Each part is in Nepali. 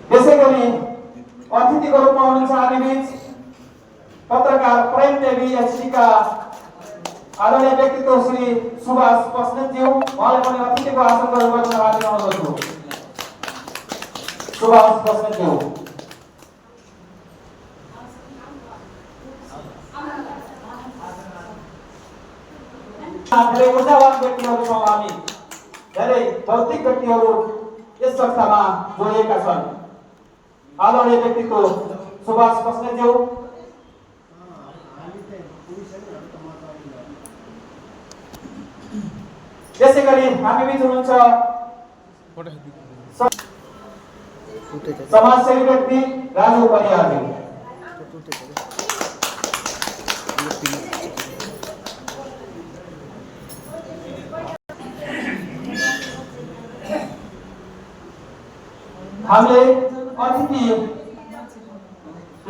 त्यसैगरी अतिथिको रूपमा हुनुहुन्छ हामी बीच पत्रकार प्रेम देवी एससीका आदरणीय व्यक्तित्व श्री सुभाष बस्नेतज्यू, उहाँलाई पनि अतिथिको आसन ग्रहण गर्न हार्दिक अनुरोध गर्छु। सुभाष बस्नेतज्यू। धेरै ऊर्जावान व्यक्तिहरू छौँ हामी, धेरै भौतिक व्यक्तिहरू यस संस्थामा जोडिएका छन्। आदरणीय व्यक्तित्व सुभाष बस्नेतज्यू, त्यसैगरी हामी बीच हुनुहुन्छ समाजसेवी व्यक्ति राजु परियारज्यू। हामीले अतिथिलाई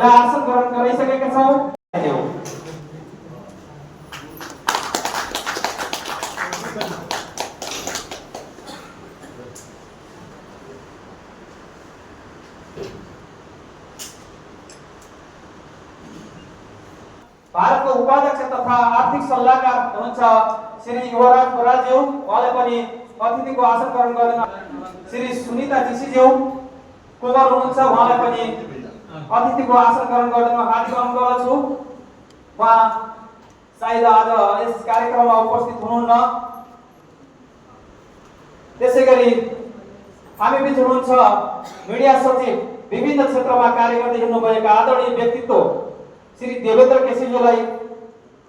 आसन ग्रहण गराइसकेका छौँ। भारतको उपाध्यक्ष तथा आर्थिक सल्लाहकार हुनुहुन्छ श्री युवराज बराज्यू, उहाँले पनि अतिथिको आसन ग्रहण गर्न। श्री सुनिता जीसीज्यू कुमार हुनुहुन्छ, उहाँलाई पनि अतिथिको आसन ग्रहण गर्न हार्दिक अनुरोध गर्छु। उहाँ सायद आज यस कार्यक्रममा उपस्थित हुनुहुन्न। त्यसैगरी हामी बीच हुनुहुन्छ मिडिया सचिव, विभिन्न क्षेत्रमा कार्य गर्दै हिँड्नुभएका आदरणीय व्यक्तित्व श्री देवेन्द्र केसीज्यूलाई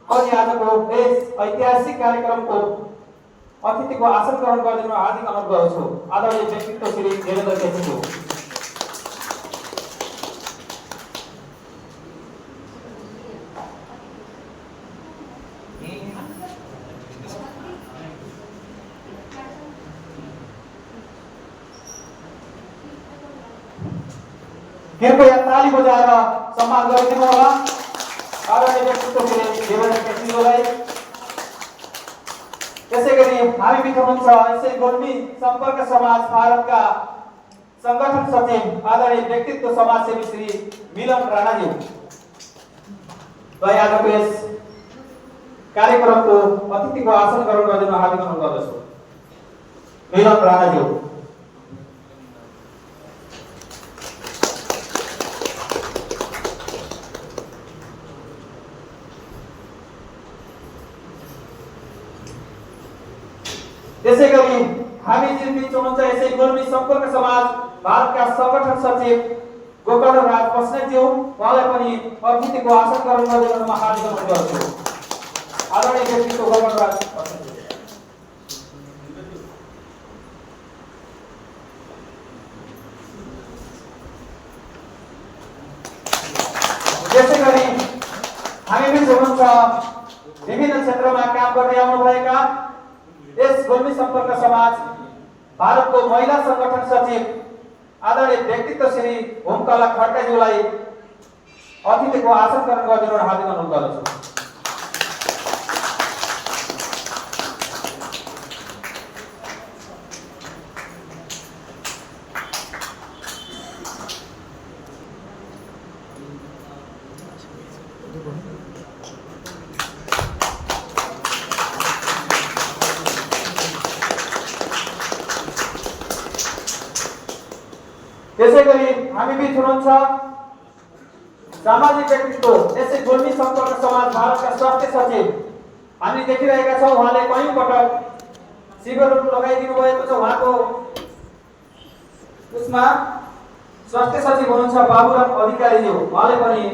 पनि आजको यस ऐतिहासिक कार्यक्रमको अतिथिको आसन ग्रहण गरिदिन हार्दिक अनुरोध गर्छु। आदरणीय व्यक्तित्व श्री देवेन्द्र केसीज्यू। कृपया ताली बजाएर सम्मान गरिदिनु होला आदरणीय व्यक्तित्व श्री देवेन्द्र केसीज्यूलाई। त्यसैगरी हामी बीच हुनुहुन्छ यसै गोल्मी सम्पर्क समाज भारतका संगठन सचिव आदरणीय व्यक्तित्व समाजसेवी श्री मिलन राणाज्यू। आजको यस कार्यक्रमको अतिथिको आसन ग्रहण गरिदिन हार्दिक अनुरोध गर्दछु। मिलन राणाज्यू। त्यसैगरी हामी बीच हुनुहुन्छ यसै गोल्मी सम्पर्क समाज भारतका संगठन सचिव गोकर्ण राज बस्नेतज्यू, उहाँलाई पनि अतिथिको आसन ग्रहण गरिदिन म हार्दिक अनुरोध गर्छु। आदरणीय व्यक्तित्व गोकर्ण राज बस्नेतज्यू। त्यसैगरी हामी बीच हुनुहुन्छ विभिन्न क्षेत्रमा काम गर्दै आउनुभएका यस गोल्मी सम्पर्क समाज भारतको महिला संगठन सचिव आदरणीय व्यक्तित्व श्री होमकला खड्काज्यूलाई अतिथिको आसन ग्रहण गरिदिन हार्दिक अनुरोध गर्दछु। त्यसैगरी हामी बीच हुनुहुन्छ सामाजिक व्यक्तित्व यसै गोल्मी सम्पर्क समाज भारतका स्वास्थ्य सचिव हामी देखिरहेका छौँ। उहाँले कयौं पटक शिविरहरू लगाइदिनु भएको छ। उहाँको उसमा स्वास्थ्य सचिव हुनुहुन्छ बाबुराम अधिकारीज्यू, उहाँले पनि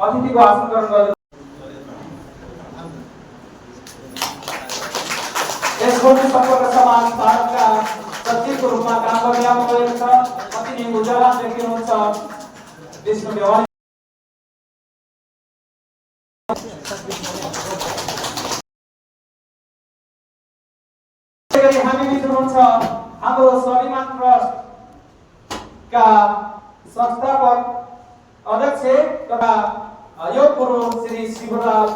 अतिथिको आसन ग्रहण गर्नु। गुल्मी सम्पर्क समाज भारतका सचिवको रूपमा काम गर्दै आउनुभएको छ। अति नै उज्जवल व्यक्ति हुनुहुन्छ विष्णु देवानी। हामी बिच हुनुहुन्छ हाम्रो स्वाभिमान ट्रस्टका संस्थापक अध्यक्ष तथा योग गुरु श्री शिवलाल।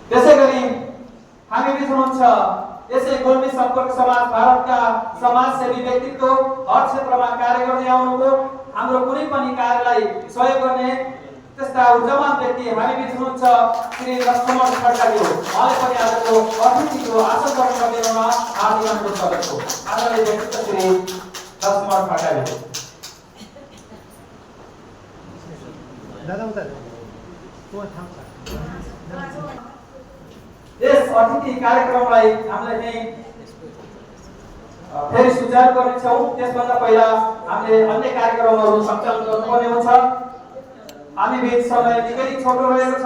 त्यसैगरी हामी बिच हुनुहुन्छ यसै गुल्मी सम्पर्क समाज भारतका समाजसेवी व्यक्तित्व, हर क्षेत्रमा कार्य गर्दै आउनुभयो। हाम्रो कुनै पनि कार्यलाई सहयोग गर्ने त्यस्ता ऊर्जावान व्यक्ति हामी बिच हुनुहुन्छ श्री लक्ष्मण खड्काज्यू। उहाँले पनि आजको अतिथिको आसन ग्रहण गर्दै हुन हार्दिक अनुरोध गर्दछु। आदरणीय व्यक्तित्व श्री लक्ष्मण खड्काज्यू। यस अतिथि कार्यक्रमलाई हामीले नै फेरि सुचारू गर्नेछौँ। त्यसभन्दा पहिला हामीले अन्य कार्यक्रमहरू सञ्चालन गर्नुपर्ने हुन्छ। हामी बीच समय निकै छोटो रहेको छ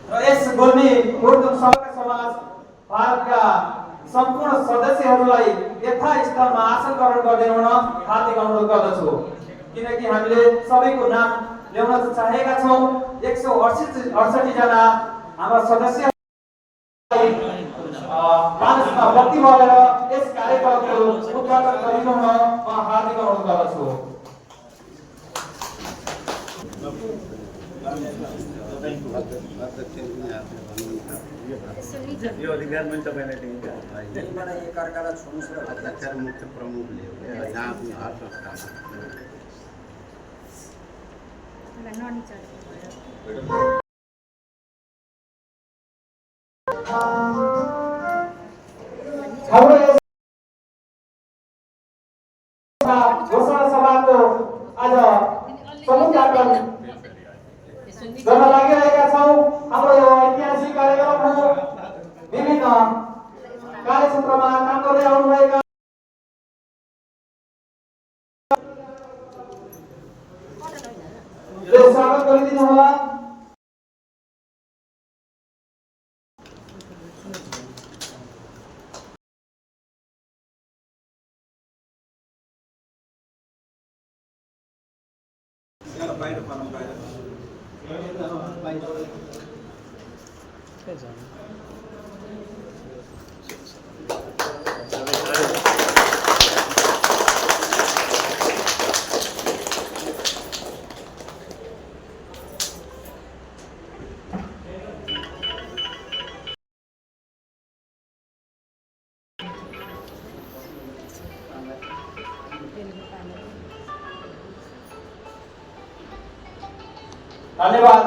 र यस गुल्मी उर्दू सम्पर्क समाज भारतका सम्पूर्ण सदस्यहरूलाई यथास्थलमा आसन ग्रहण गर्दै हुन हार्दिक अनुरोध गर्दछु। किनकि हामीले सबैको नाम ल्याउन चाहेका छौँ। 168 जना हाम्रा सदस्य मानसमा बत्ती बलेर यस कार्यक्रमको उद्घाटन गरिनु हुन म हार्दिक अनुरोध गर्दछु। यो अधिकार पनि तपाईलाई दिन्छ। मलाई एकअर्कालाई छोड्नुस् र अध्यक्ष र मुख्य प्रमुखले जहाँ पनि हर संस्थामा हाम्रो घोषणा सभाको आज समुद्घाटन गर्न लागिरहेका छौँ। हाम्रो यो ऐतिहासिक कार्यक्रम हो। विभिन्न कार्यक्षेत्रमा काम गर्दै आउनुभएका स्वागत गरिदिनु होला। धन्यवाद।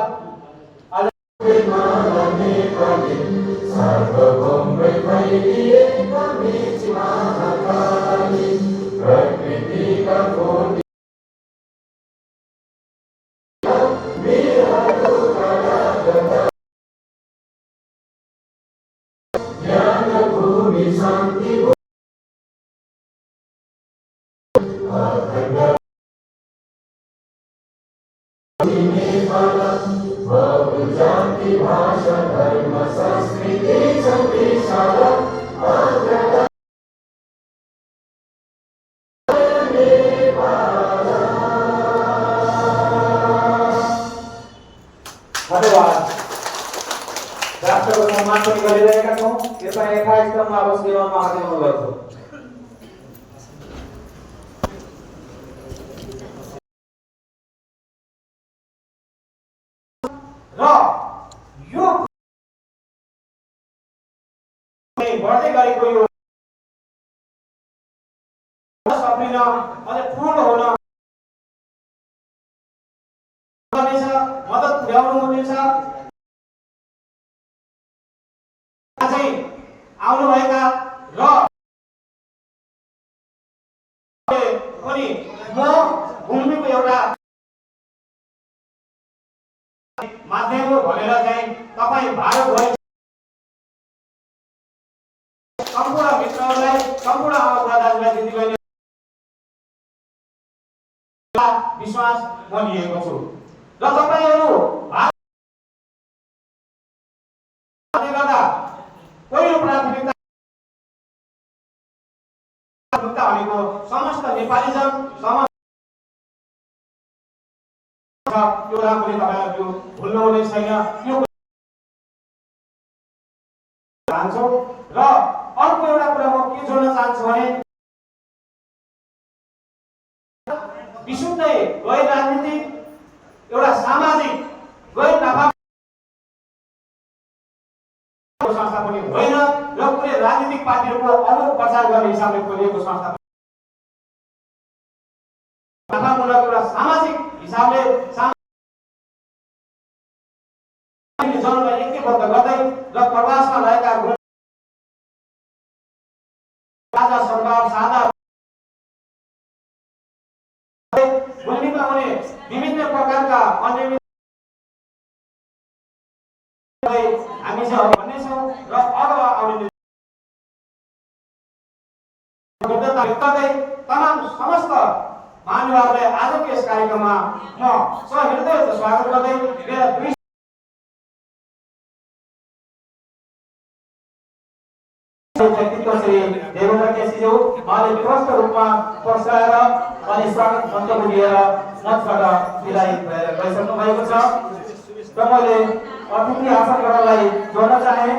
राष्ट्रको सम्मान पनि गरिरहेका छौँ। यसलाई यथास्थलमा अवश्य ल्याउनमा हार्दिक अनुरोध गर्छु। र यो बढ्दै गरेको यो सपना अझ पूर्ण हुन मद्दत पुर्याउनु हुनेछ। आउनुभएका र पनि म गुल्मीको एउटा माध्यम हो भनेर चाहिँ तपाईँ भारत भए सम्पूर्ण मित्रहरूलाई, सम्पूर्ण आमा बुढा दाजुभाइ दिदीबहिनी विश्वास म लिएको छु र तपाईहरु गर्दा पहिलो प्राथमिकता भनेको समस्त नेपालीजन समस्त एउटा पनि तपाईहरु भुल्नु हुने छैन यो चाहन्छु र अर्को एउटा कुरा म के जोड्न चाहन्छु भने विशुद्धै गैर राजनीतिक एउटा सामाजिक गैर नाफा संस्था पनि होइन र कुनै राजनीतिक पार्टीहरूको अमूल प्रचार गर्ने हिसाबले खोलिएको संस्था नाफामूलक एउटा सामाजिक हिसाबले जनलाई एकैबद्ध गर्दै र प्रवासमा रहेका साझा सरकार साझा भूमिमा हुने विभिन्न प्रकारका अनियमित हामी चाहिँ भन्नेछौँ र अथवा आउने तमाम समस्त महानुभावलाई आजको यस कार्यक्रममा म सहृदय स्वागत गर्दै मेरा दुई व्यक्तित्व श्री देवेन्द्र केसीज्यू उहाँले विवस्त रूपमा पस्काएर अनि स्वागत मन्तव्य दिएर मञ्चबाट विदाई भएर गइसक्नु भएको छ र मैले अतिथि आसन गर्नलाई जोड्न चाहे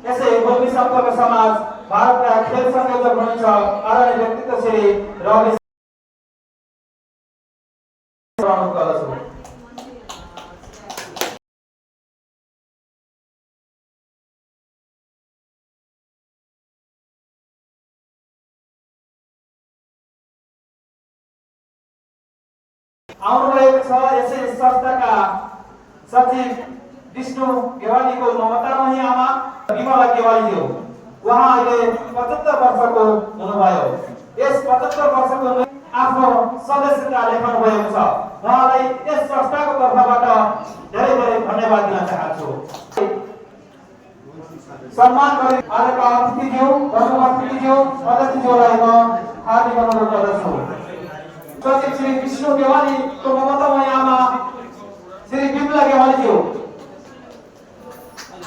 यसै गोल्मी सम्पर्क समाज भारतका खेल संयोजक हुनुहुन्छ आदरणीय व्यक्तित्व श्री रमेश गर्दछु आउनुभएको छ यसै संस्थाका सचिव विष्णु गेवालीको ममतामही आमा विमला गेवालीज्यू उहाँ अहिले 75 वर्षको हुनुभयो यस 75 वर्षको आफ्नो सदस्यता लेखाउनु भएको छ उहाँलाई यस संस्थाको तर्फबाट धेरै धेरै धन्यवाद दिन चाहन्छु सम्मान गरी आजका अतिथिज्यू प्रमुख अतिथिज्यू अध्यक्षज्यूलाई म हार्दिक अनुरोध गर्दछु सचिव श्री विष्णु गेवाली को ममतामय आमा श्री विमला गेवालीज्यू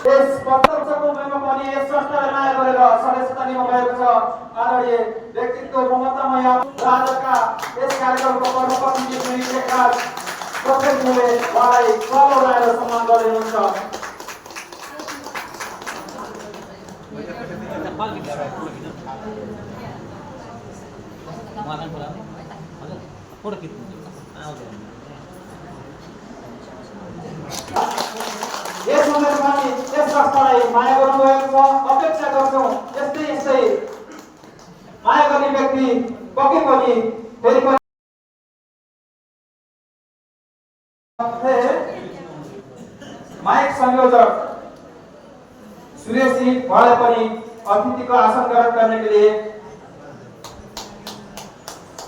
यस 75 वर्षको उमेरमा पनि यस संस्थालाई माया गरेर सदस्यता लिनु भएको छ आदरणीय व्यक्तित्व ममतामय राजका यस कार्यक्रमको प्रमुख श्री शेखर प्रोफेसरले उहाँलाई कलर लगाएर सम्मान गरिनुहुन्छ यस उमेरमा पनि यस संस्थालाई माया गर्नुभएको छ अपेक्षा गर्छौं यस्तै यस्तै माया गर्ने व्यक्ति पक्कै पनि फेरि पनि माइक संयोजक सुरेश जी उहाँले पनि अतिथिको आसन ग्रहण करने के लिए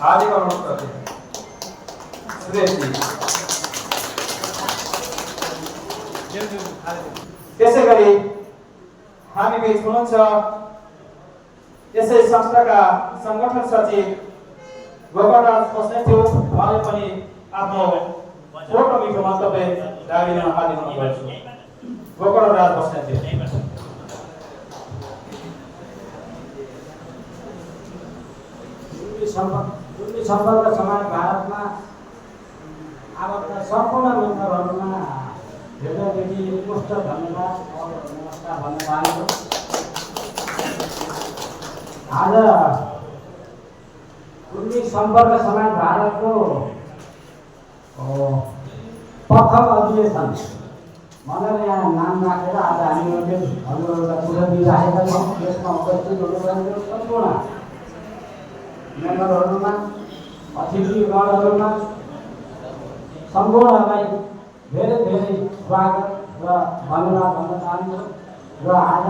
हार्दिक अनुरोध करते हैं सुरेश जी त्यसै गरी हामी बीच हुनुहुन्छ यसै संस्थाका संगठन सचिव गोकर्णराज बस्नेथ्यू उहाँले पनि आफ्नो छोटो मिठो मन्तव्य राखिन हार्दिक अनुरोध गर्छु गोकर्णराज बस्नेथ्यू सम्पर्क समाज भारतमा आबद्ध सम्पूर्ण मेम्बरहरूमा हृदयदेखि मुक्त धन्यवाद और नमस्कार भन्न चाहन्छु आज गुल्मी सम्पर्क समाज भारतको प्रथम अधिवेशन भनेर यहाँ नाम राखेर आज हामीहरूले हाम्रो एउटा कुरा दिइराखेका छौँ यसमा उपस्थित हुनुभएको सम्पूर्ण मेम्बरहरूमा अतिथिगणहरूमा सम्पूर्णलाई धेरै धेरै स्वागत र धन्यवाद भन्न चाहन्छु र आज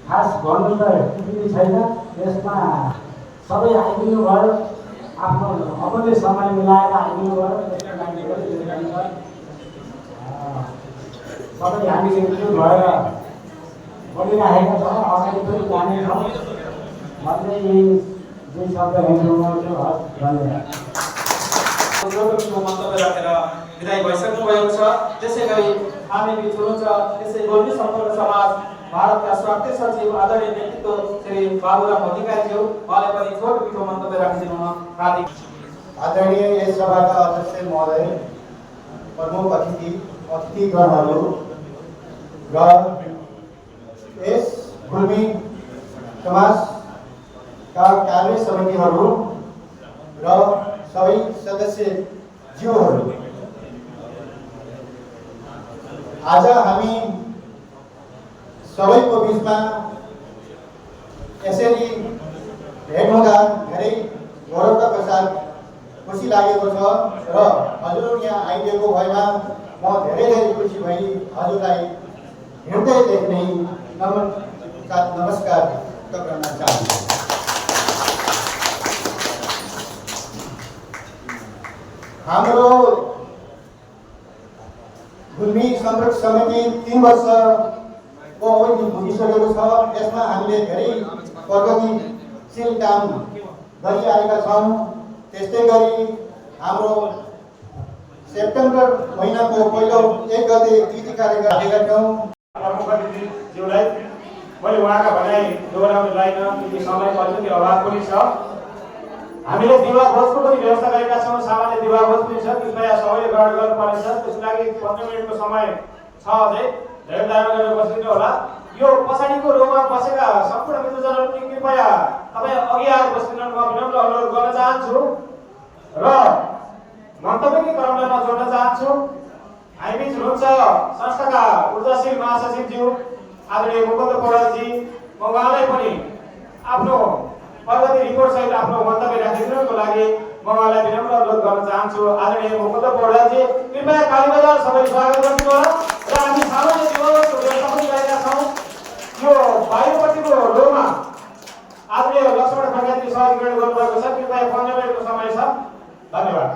खास भन्नु त केही छैन यसमा सबै आइदिनु भयो आफ्नो अमूल्य समय मिलाएर आइदिनु भयो त्यसको लागि सबै हामी एकजुट भएर बढिराखेका छौँ अगाडि पनि जानेछौँ भन्दै यही दुई शब्द हेर्नु धन्यवाद। उहाँले छोटो मिठो मन्तव्य राखेर विदाई भइसक्नु भएको छ। त्यसैगरी हामी बिच हुनुहुन्छ त्यसै गोल्मी सम्पर्क समाज भारतका स्वास्थ्य सचिव आदरणीय नेतृत्व श्री बाबुराम अधिकारीज्यू, उहाँले पनि छोटो मिठो मन्तव्य राखिदिनु हुन हार्दिक आदरणीय यस सभाका अध्यक्ष महोदय, प्रमुख अतिथिगणहरू र यस गुल्मी समाजका कार्य समितिहरू र सबै सदस्यज्यूहरू, आज हामी सबैको बिचमा यसरी भेट हुँदा धेरै गौरवका साथ खुसी लागेको छ र हजुर यहाँ आइदिएको भएमा म धेरै खुसी भई हजुरलाई हृदयदेखि नै नमस्कार गर्न चाहन्छु। हाम्रो गुल्मी संरक्षण समिति 3 वर्षको अवधि पुगिसकेको छ। यसमा हामीले धेरै प्रगतिशील काम गरिआएका छौँ। त्यस्तै गरी हाम्रो सेप्टेम्बर महिनाको पहिलो 1 गते कृति कार्य राखेका छौँ। प्रमुख अतिथिज्यूलाई मैले उहाँका भनाइ दोहोऱ्याउनु लाइन किनकि समयको अलिकति अभाव पनि छ। हामीले दिवा भोजको पनि व्यवस्था गरेका छौँ। सामान्य दिवा भोज पनि छ, कृपया सबैले ग्रहण गर्नुपर्नेछ। त्यसको लागि 15 मिनेटको समय छ। अझै धेरै दायमा गरेर बसिदिनु होला। यो पछाडिको रोमा बसेका सम्पूर्ण मित्रजनहरू पनि कृपया तपाईँ अघि आएर बसिदिनु म विनम्र अनुरोध गर्न चाहन्छु र मन्तव्यकै क्रमलाई म जोड्न चाहन्छु। हामीबिच हुनुहुन्छ संस्थाका ऊर्जाशील महासचिवज्यू आदरणीय मुकुन्द पौडेलजी, म उहाँलाई पनि आफ्नो प्रगति रिपोर्ट सहित आफ्नो मन्तव्य राखिदिनुको लागि म उहाँलाई विनम्र अनुरोध गर्न चाहन्छु। आदरणीय मुकुन्द पौडेलजी, कृपया कालीबजार सबैले स्वागत गर्नु होला र हामी सामान्य दिवसको व्यवस्था पनि गरेका छौँ। यो बाहिरपट्टिको रोमा आदरणीय लक्ष्मण खड्काजी सहजीकरण गर्नुभएको छ। कृपया 15 मिनेटको समय छ। धन्यवाद।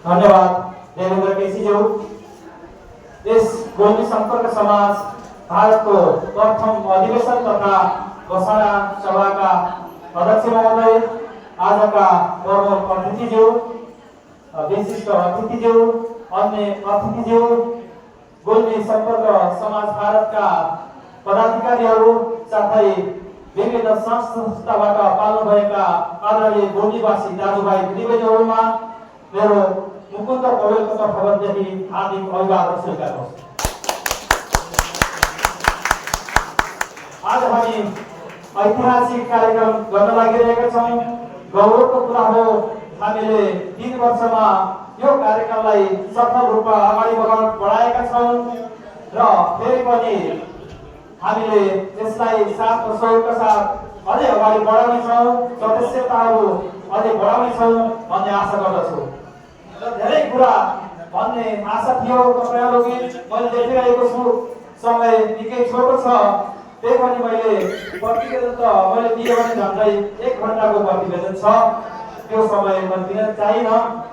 धन्यवाद देवेन्द्र केसीज्यू। यस गोल्मी सम्पर्क समाज भारतको प्रथम अधिवेशन तथा घोषणा सभाका अध्यक्ष महोदय, आजका प्रमुख अतिथिज्यू, विशिष्ट अतिथिज्यू, अन्य अतिथिज्यू, गोल्मी सम्पर्क समाज भारतका पदाधिकारीहरू साथै विभिन्न संस्थाबाट पाल्नु भएका आदरणीय गोल्मीवासी दाजुभाइ दिदीबहिनीहरूमा मेरो मुकुन्द पौडेलको तर्फदेखि हार्दिक अभिवादन स्वीकार्नुहोस्। आज हामी ऐतिहासिक कार्यक्रम गर्न लागिरहेका छौँ। गौरवको कुरा हो हामीले 3 वर्षमा यो कार्यक्रमलाई सफल रूपमा अगाडि बढाएका छौँ र फेरि पनि हामीले यसलाई साथ र सहयोगका साथ अझै अगाडि बढाउनेछौँ, सदस्यताहरू अझै बढाउनेछौँ भन्ने आशा गर्दछु। धेरै कुरा भन्ने आशा थियो तपाईँहरू बिच। मैले देखिरहेको छु समय निकै छोटो छ, त्यही पनि मैले प्रतिवेदन त मैले दिएँ भने झन्डै 1 घण्टाको प्रतिवेदन छ। त्यो समय मैले दिन चाहिन।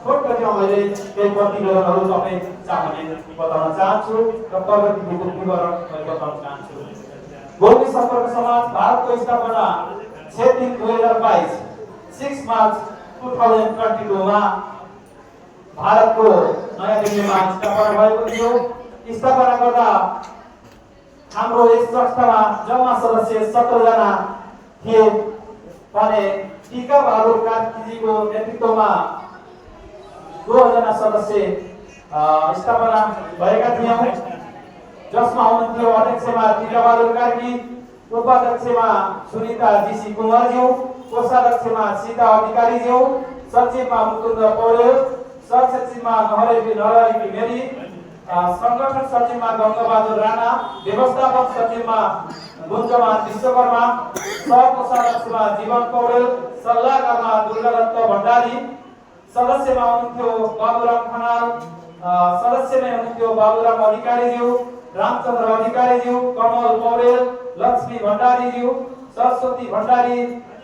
छोटकरीमा मैले केही प्रतिवेदनहरू तपाईँ सामान्य बताउन चाहन्छु र प्रगतिको विवरण बताउन चाहन्छु। गोल्मी सम्पर्क समाज भारतको स्थापना 6 दिन 2022 6 मार्च 2022 मा भारतको नयाँ दिल्लीमा स्थापना भएको थियो। स्थापना गर्दा हाम्रो यस संस्थामा जम्मा सदस्य 17 जना थिए भने टीका बहादुर कार्कीजीको नेतृत्वमा 2 जना सदस्य स्थापना भएका थियौँ, जसमा हुनुहुन्थ्यो अध्यक्षमा टीका बहादुर कार्की, उपाध्यक्षमा सुनिता जीसी कुमारज्यू, कोषाध्यक्षमा सीता अधिकारीज्यू, सचिवमा मुकुन्द पौडेल, सहसचिवमा नरहरी मेरी, संगठन सचिवमा गङ्गबहादुर राणा, व्यवस्थापक सचिवमा गुन्जमान विश्वकर्मा, सहकोषाध्यक्षमा जीवन पौडेल, सल्लाहकारमा दुर्गादत्त भण्डारी, सदस्यमा हुनुहुन्थ्यो बाबुराम खनाल, सदस्यमा हुनुहुन्थ्यो बाबुराम अधिकारीज्यू, रामचन्द्र अधिकारीज्यू, कमल पौडेल, लक्ष्मी भण्डारीज्यू, सरस्वती भण्डारी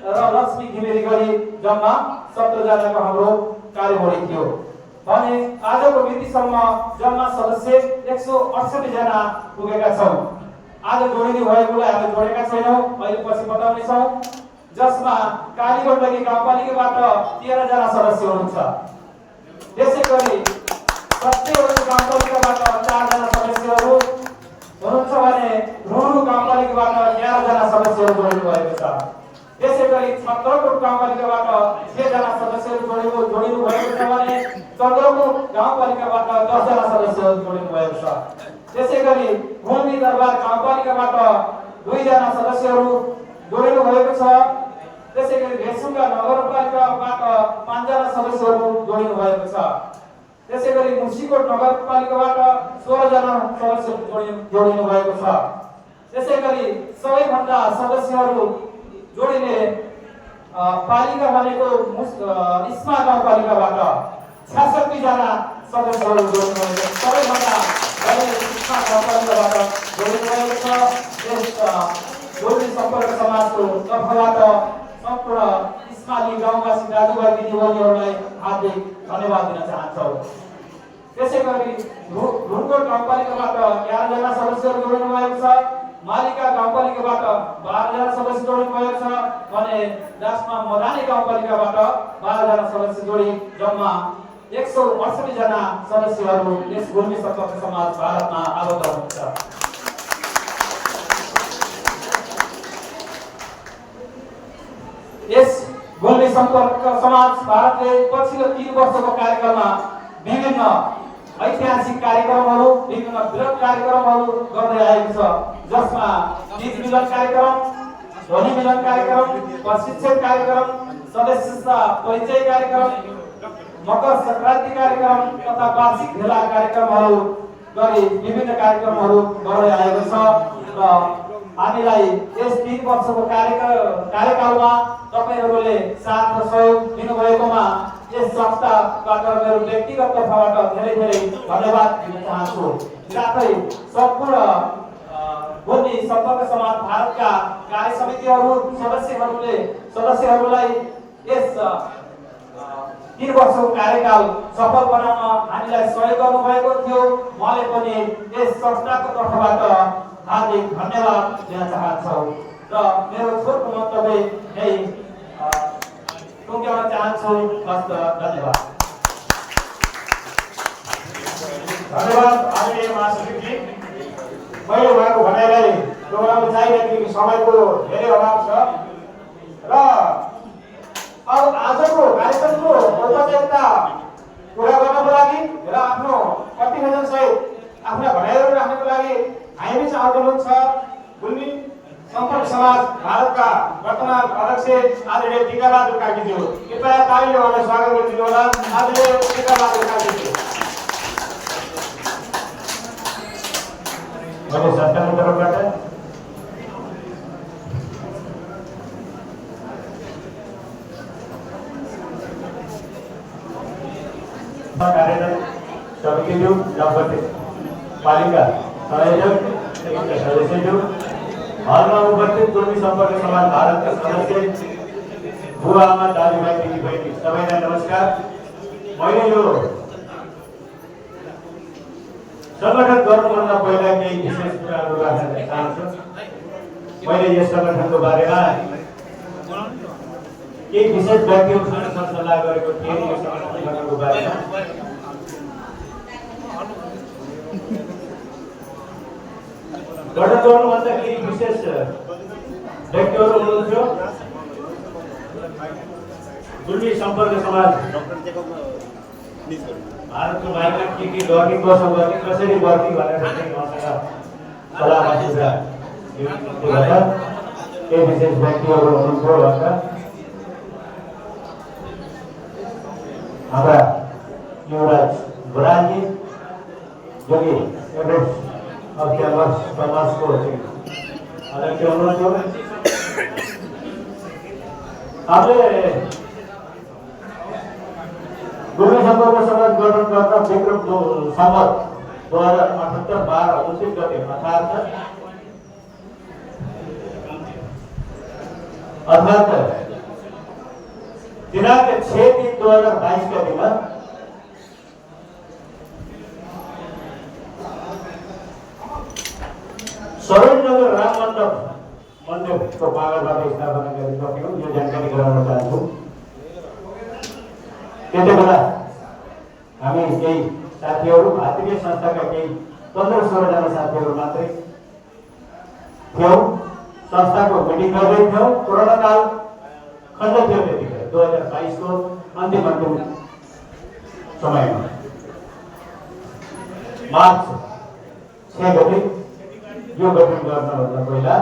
र लक्ष्मी घिमिरे गरी जम्मा 17 जनाको हाम्रो कार्यबढी थियो भने आजको मितिसम्म जम्मा सदस्य 168 जना पुगेका छौँ। आज जोडिनु भएकोलाई हामी जोडेका छैनौँ, अहिले पछि बताउनेछौँ। जसमा कालीगण्डकी गाउँपालिकाबाट 13 जना सदस्य हुनुहुन्छ। त्यसैगरी सत्यवती गाउँपालिकाबाट 4 जना सदस्यहरू हुनुहुन्छ भने रुरु गाउँपालिकाबाट 11 जना सदस्यहरू जोडिनु भएको छ। त्यसैगरी छत्रकोट गाउँपालिकाबाट 6 जना सदस्यहरू जोडिनु भएको छ भने चन्द्रकोट गाउँपालिकाबाट 10 जना सदस्यहरू जोडिनु भएको छ। त्यसैगरी गुल्मी दरबार गाउँपालिकाबाट 2 जना सदस्यहरू जोडिनु भएको छ। त्यसैगरी भेसुङ्गा नगरपालिकाबाट 5 जना सदस्यहरू जोडिनु भएको छ। त्यसैगरी मुसिकोट नगरपालिकाबाट 16 जना सदस्यहरू जोडिनु भएको छ। त्यसैगरी सबैभन्दा सदस्यहरू जोडिने पालिका भनेको इस्मा गाउँपालिकाबाट 66 जना सदस्यहरू जोडिनु भएको छ। सबैभन्दा बढी इस्मा गाउँपालिकाबाट जोडिनु भएको छ। यस जोड्ने सम्पर्क समाजको तर्फबाट सम्पूर्ण इस्माली गाउँवासी दाजुभाइ दिदीबहिनीहरूलाई हार्दिक धन्यवाद दिन चाहन्छौँ। त्यसैगरी ढुङ्गोट गाउँपालिकाबाट 11 जना सदस्यहरू जोडिनु भएको छ। मालिका गाउँपालिकाबाट 12 जना सदस्य जोडिनु भएको छ भने लास्टमा मदानी गाउँपालिकाबाट 12 जना सदस्य जोडी जम्मा 168 जना सदस्यहरू यस गुल्मी सम्पर्क समाज भारतमा आबद्ध हुनुहुन्छ। यस गुल्मी सम्पर्क समाज भारतले पछिल्लो 3 वर्षको कार्यकालमा विभिन्न ऐतिहासिक कार्यक्रमहरू, विभिन्न वृहत कार्यक्रमहरू गर्दै आएको छ। जसमा बीज मिलन कार्यक्रम, ध्वनि मिलन कार्यक्रम, प्रशिक्षण कार्यक्रम, सदस्यता परिचय कार्यक्रम, मकर संक्रान्ति कार्यक्रम तथा वार्षिक भेला कार्यक्रमहरू गरी विभिन्न कार्यक्रमहरू गर्दै आएको छ। र हामीलाई यस 3 वर्षको कार्यकालमा तपाईहरुले साथ र सहयोग दिनुभएकोमा यस संस्थाबाट मेरो व्यक्तिगत तर्फबाट धेरै धन्यवाद दिन चाहन्छु। साथै सम्पूर्ण गुल्मी सम्पर्क समाज भारतका कार्य समितिहरू सदस्यहरूलाई यस 3 वर्षको कार्यकाल सफल बनाउन हामीलाई सहयोग गर्नुभएको थियो। मैले पनि यस संस्थाको तर्फबाट हार्दिक धन्यवाद दिन चाहन्छु र मेरो छोटो मन्तव्य यही टुङ्ग्याउन चाहन्छु। हस्त धन्यवाद। धन्यवाद आदरणीय महासचिवजी। मैले उहाँको भनाइलाई दोहोऱ्याउन चाहिरहेको कि समयको धेरै अभाव छ र अब आजको कार्यक्रमको औपचारिकता पुरा गर्नको लागि र आफ्नो प्रतिवेदन सहित आफ्ना भनाइहरू राख्नको लागि हामी चाहिँ आउनुहुन्छ गुल्मी सम्पर्क समाज भारतका वर्तमान अध्यक्ष आदरणीय टीकाबहादुर कार्कीज्यू। कृपया तालीले उहाँलाई स्वागत गरिदिनु होला। आदरणीय टीकाबहादुर कार्कीज्यू। मैले सरकारको तर्फबाट कार्यरत समितिज्यू, नवगठित पालिका संयोजक, सदस्यज्यू, हालमा उपस्थित गुल्मी सम्पर्क समाज भारतका सदस्य, बुवाआमा, दाजुभाइ दिदीबहिनी सबैलाई नमस्कार। मैले यो संगठन गर्नुभन्दा पहिला केही विशेष कुराहरू राख्न चाहन्छु। मैले यस संगठनको बारेमा केही विशेष व्यक्तिहरूसँग सरसल्लाह गरेको थिएँ। यो संगठनको बारेमा गठन गर्नुभन्दा केही विशेष व्यक्तिहरू हुनुहुन्थ्यो। गुल्मी सम्पर्क समाज भारतको बाहिर के गर्ने, कसो गर्ने, कसरी गर्ने भनेर उहाँसँग सल्लाह मशुरा केही विशेष व्यक्तिहरू हुनुहुन्थ्यो। भनेर हाम्रा युवराज बराजी जो कि एभरेस्ट अभियान समाजको अध्यक्ष हुनुहुन्थ्यो। हामीले गुल्मी सम्पर्क समाज गठन गर्न विक्रम सम्वत 2078 12 29 गते अर्थात् दिनांक 6/3/2022 का दिन सरोजनगर राम मंडप मन्दिरको पागलबाट स्थापना गरेको थियो, यो जानकारी गराउन चाहन्छु। त्यति बेला हामी केही साथीहरू भारतीय संस्थाका केही 15-16 जना साथीहरू मात्रै थियौँ। संस्थाको मिटिङ गर्दै थियौँ। कोरोना काल खण्ड थियो त्यतिखेर 2022 को अन्तिम समयमा मार्च 6 गते यो गठन गर्नुभन्दा पहिला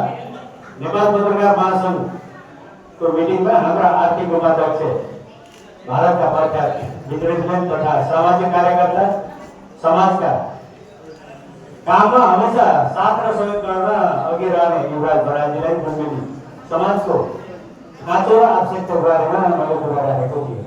नेपाल पत्रकार महासङ्घको मिटिङमा हाम्रा आर्थिक उपाध्यक्ष, भारतका प्रख्यात विद्रोहीजन तथा सामाजिक कार्यकर्ता, समाजका काममा हमेसा साथ र सहयोग गर्न अघि रहने युवराज बराइलीलाई बुझ्ने समाजको खाँचो र आवश्यकता बारेमा मैले कुरा राखेको थिएँ।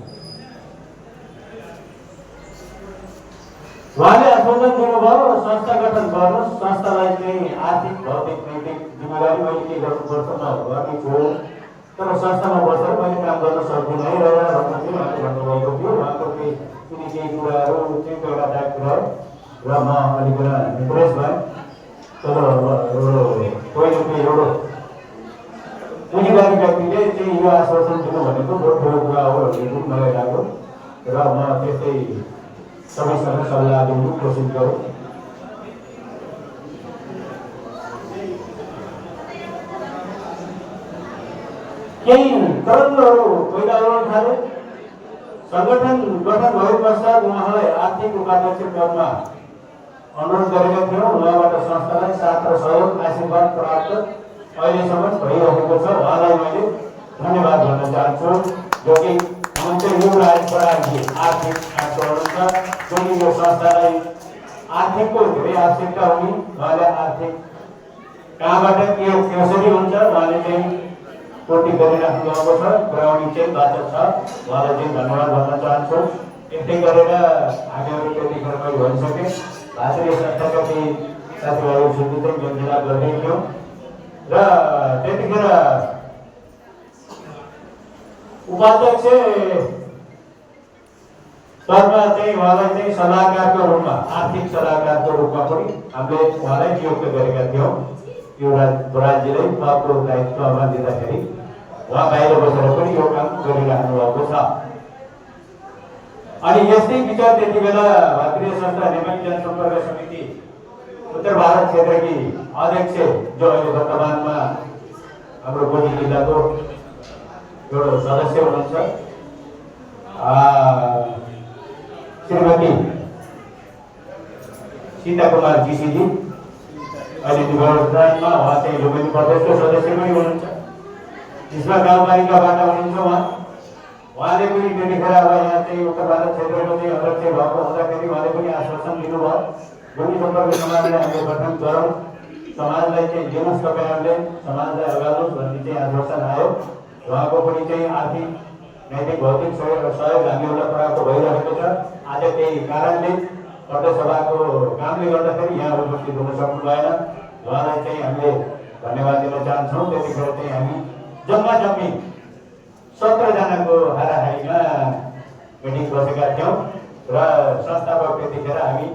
उहाँले आश्वासन दिनुभयो संस्था गठन गर्नुहोस्, संस्थालाई चाहिँ आर्थिक भौतिक नैतिक जिम्मेवारी मैले के गर्नुपर्छ म गर्नेछु, तर संस्थामा बसेर मैले काम गर्न सक्दिनँ है भन्न चाहिँ उहाँले भन्नुभएको थियो। उहाँको केही कुराहरू चाहिँ प्रेरणादायक रह्यो र म अलिकति इम्प्रेस भएँ। तर कोही एउटा पुँजीवादी व्यक्तिले चाहिँ यो आश्वासन दिनु भनेको बहुत ठुलो कुरा हो भन्ने मलाई लाग्यो र म त्यस्तै सबैसँग सल्लाह दिनु कोसिस गरौँ। केही तरङ्गहरू पैदा हुन थाले। सङ्गठन गठन भए पश्चात उहाँलाई आर्थिक उपाध्यक्ष पदमा अनुरोध गरेका थियौँ। उहाँबाट संस्थालाई साथ र सहयोग आशीर्वाद प्राप्त अहिलेसम्म भइरहेको छ। उहाँलाई मैले धन्यवाद भन्न चाहन्छु। जो कि मन्त्री युवराज बराइली आर्थिक खाँचो हुनुहुन्छ, जो कि यो संस्थालाई आर्थिकको धेरै आवश्यकता हुने, उहाँले आर्थिक कहाँबाट के कसरी हुन्छ उहाँले चाहिँ कोटी गरिराख्नु भएको छ, गराउने चाहिँ बाचा छ। उहाँलाई चाहिँ धन्यवाद भन्न चाहन्छु। यस्तै गरेर हामीहरू त्यतिखेर भइसके भारतीय संस्थाका केही साथीभाइहरूसित चाहिँ मेलमिलाप गर्दै थियौँ र त्यतिखेर उपाध्यक्ष तर्फमा चाहिँ उहाँलाई चाहिँ सल्लाहकारको रूपमा, आर्थिक सल्लाहकारको रूपमा पनि हामीले उहाँलाई नियुक्त गरेका थियौँ। युवराज बराइलीलाई उहाँको दायित्वमा दिँदाखेरि उहाँ बाहिर बसेर पनि यो काम गरिराख्नु भएको छ। अनि यस्तै विचार त्यति बेला भारतीय संस्था नेपाली जनसम्पर्क समिति उत्तर भारत क्षेत्रकी अध्यक्ष, जो अहिले वर्तमानमा हाम्रो बोडी जिल्लाको एउटा सदस्य हुनुहुन्छ, श्रीमती सीता कुमार जीसीजी, अहिले निवर्तनमा उहाँ चाहिँ लुम्बिनी प्रदेशको सदस्य पनि हुनुहुन्छ। त्यसमा गाउँपालिकाबाट हुनुहुन्छ उहाँले पनि त्यतिखेर अब यहाँ चाहिँ उत्तर भारत क्षेत्रको चाहिँ अध्यक्ष भएको हुँदाखेरि उहाँले पनि आश्वासन दिनुभयो, बोडी सम्पर्क समाजलाई हामीले गठन गरौँ, समाजलाई चाहिँ दिनुहोस्, तपाईँहरूले समाजलाई अगाल्नुहोस् भन्ने चाहिँ आश्वासन आयो। उहाँको पनि चाहिँ आर्थिक नैतिक भौतिक सहयोग हामीहरूलाई प्राप्त भइरहेको छ। आज केही कारणले प्रदेशसभाको कामले गर्दाखेरि यहाँ उपस्थित हुन सक्नु भएन। उहाँलाई चाहिँ हामीले धन्यवाद दिन चाहन्छौँ। त्यतिखेर चाहिँ हामी जम्मा जम्मी 17 जनाको हाराहारीमा मिटिङ बसेका थियौँ र संस्थापक त्यतिखेर हामी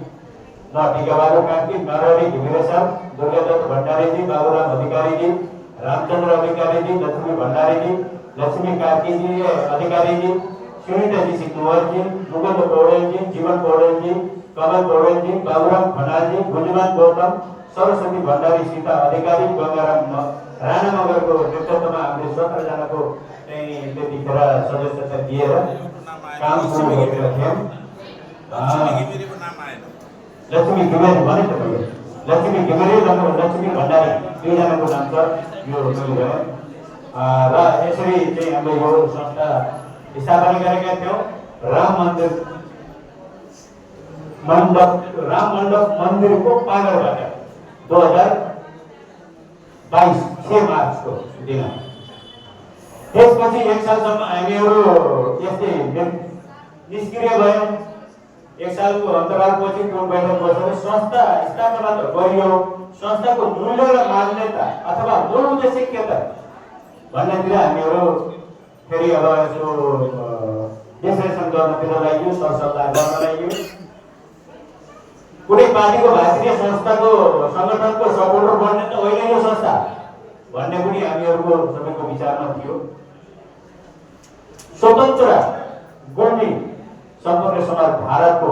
टिकाबहादुर कार्की, नरहरि घिमिरे साहब, दुर्गादत्त भण्डारीजी, बाबुराम अधिकारीजी, रामचन्द्र अधिकारीजी, लक्ष्मी भण्डारीजी, लक्ष्मी कार्कीजी अधिकारीजी, सुनीता जी कुंवरजी, मुकुन्द पौडेलजी, जीवन पौडेलजी, कमल पौडेलजी, बाबुराम खनालजी, गुंजमान गौतम, सरस्वती भण्डारी, सीता अधिकारी, गंगाराम राणा मगरको नेतृत्वमा हामीले 17 जनाको चाहिँ त्यतिखेर सदस्यता दिएर काम सुरु गरेका थियौँ। लक्ष्मी घिमिरे भने त भयो, लक्ष्मी घिमिरे र लक्ष्मी भण्डारी दुईजनाको नाम छ यो भयो र यसरी चाहिँ हामीले यो संस्था स्थापना गरेका थियौँ। राम मण्डप मन्दिरको पागरबाट 2022 6 मार्चको दिन। त्यसपछि 1 सालसम्म हामीहरू यस्तै निष्क्रिय भयौँ। 1 सालको अन्तरालपछि कुन बैठक बसेर संस्था स्थापना त गरियो, संस्थाको मूल्य र मान्यता अथवा मूल उद्देश्य के त भन्नेतिर हामीहरू फेरि अब यसो विश्लेषण गर्नतिर लाग्यो, सरसल्लाह गर्न लाग्यो। कुनै पार्टीको भारतीय संस्थाको सङ्गठनको सपोर्टर बन्ने त होइन यो संस्था। भन्ने पनि हामीहरूको सबैको विचारमा थियो। स्वतन्त्र गुल्मी सम्पर्क समाज भारतको